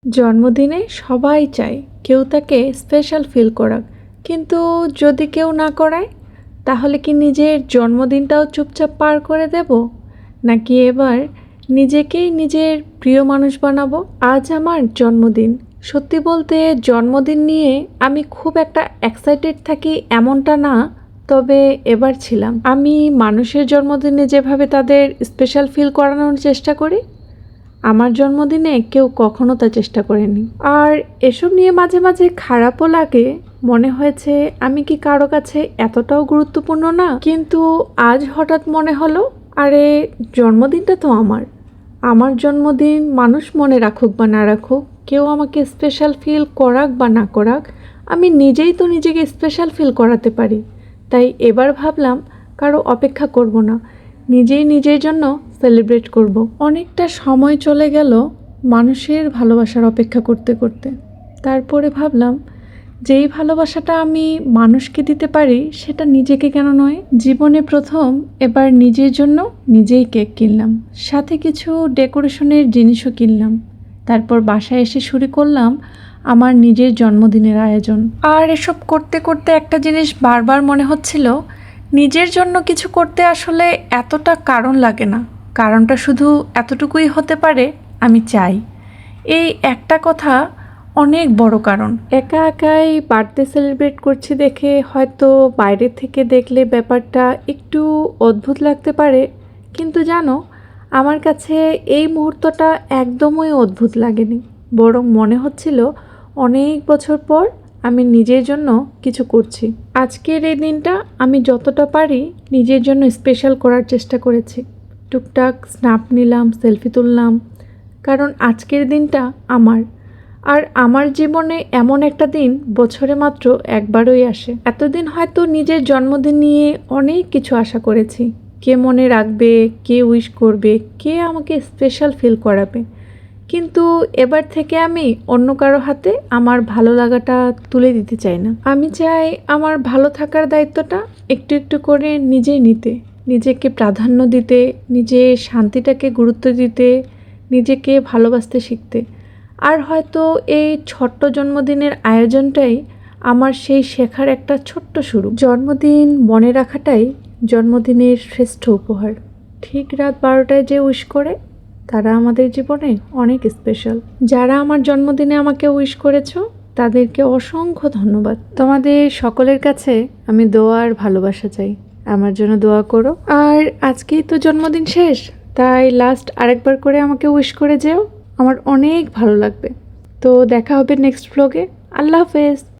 জন্মদিনে সবাই চায় কেউ তাকে স্পেশাল ফিল করাক, কিন্তু যদি কেউ না করায় তাহলে কি নিজের জন্মদিনটাও চুপচাপ পার করে দেব, নাকি এবার নিজেকেই নিজের প্রিয় মানুষ বানাবো? আজ আমার জন্মদিন। সত্যি বলতে জন্মদিন নিয়ে আমি খুব একটা এক্সাইটেড থাকি এমনটা না, তবে এবার ছিলাম। আমি মানুষের জন্মদিনে যেভাবে তাদের স্পেশাল ফিল করানোর চেষ্টা করি, আমার জন্মদিনে কেউ কখনো তা চেষ্টা করেনি। আর এসব নিয়ে মাঝে মাঝে খারাপও লাগে, মনে হয়েছে আমি কি কারো কাছে এতটাও গুরুত্বপূর্ণ না। কিন্তু আজ হঠাৎ মনে হলো, আরে জন্মদিনটা তো আমার জন্মদিন মানুষ মনে রাখুক বা না রাখুক, কেউ আমাকে স্পেশাল ফিল করাক বা না করাক, আমি নিজেই তো নিজেকে স্পেশাল ফিল করাতে পারি। তাই এবার ভাবলাম কারো অপেক্ষা করব না, নিজেই নিজের জন্য সেলিব্রেট করব। অনেকটা সময় চলে গেল মানুষের ভালোবাসার অপেক্ষা করতে করতে। তারপরে ভাবলাম যেই ভালোবাসাটা আমি মানুষকে দিতে পারি সেটা নিজেকে কেন নয়। জীবনে প্রথম এবার নিজের জন্য নিজেই কেক কিনলাম, সাথে কিছু ডেকোরেশনের জিনিসও কিনলাম। তারপর বাসায় এসে শুরু করলাম আমার নিজের জন্মদিনের আয়োজন। আর এসব করতে করতে একটা জিনিস বারবার মনে হচ্ছিল, নিজের জন্য কিছু করতে আসলে এতটা কারণ লাগে না, কারণটা শুধু এতটুকুই হতে পারে আমি চাই। এই একটা কথা অনেক বড় কারণ। একা একাই বার্থডে সেলিব্রেট করছি দেখে হয়তো বাইরে থেকে দেখলে ব্যাপারটা একটু অদ্ভুত লাগতে পারে, কিন্তু জানো আমার কাছে এই মুহূর্তটা একদমই অদ্ভুত লাগেনি, বরং মনে হচ্ছিল অনেক বছর পর আমি নিজের জন্য কিছু করছি। আজকের এই দিনটা আমি যতটা পারি নিজের জন্য স্পেশাল করার চেষ্টা করেছি। টুকটাক স্ন্যাপ নিলাম, সেলফি তুললাম, কারণ আজকের দিনটা আমার। আর আমার জীবনে এমন একটা দিন বছরে মাত্র একবারই আসে। এতদিন হয়তো নিজের জন্মদিন নিয়ে অনেক কিছু আশা করেছি, কে মনে রাখবে, কে উইশ করবে, কে আমাকে স্পেশাল ফিল করাবে। কিন্তু এবার থেকে আমি অন্য কারো হাতে আমার ভালো লাগাটা তুলে দিতে চাই না। আমি চাই আমার ভালো থাকার দায়িত্বটা একটু একটু করে নিজেই নিতে, নিজেকে প্রাধান্য দিতে, নিজের শান্তিটাকে গুরুত্ব দিতে, নিজেকে ভালোবাসতে শিখতে। আর হয়তো এই ছোট্ট জন্মদিনের আয়োজনটাই আমার সেই শেখার একটা ছোট্ট শুরু। জন্মদিন মনে রাখাটাই জন্মদিনের শ্রেষ্ঠ উপহার। ঠিক রাত 12টায় যে উইশ করে তারা আমাদের জীবনে অনেক স্পেশাল। যারা আমার জন্মদিনে আমাকে উইশ করেছো তাদেরকে অসংখ্য ধন্যবাদ। তোমাদের সকলের কাছে আমি দোয়া আর ভালোবাসা চাই, আমার জন্য দোয়া করো। আর আজকেই তো জন্মদিন শেষ, তাই লাস্ট আরেকবার করে আমাকে উইশ করে যেও, আমার অনেক ভালো লাগবে। তো দেখা হবে নেক্সট ব্লগে। আল্লাহ হাফেজ।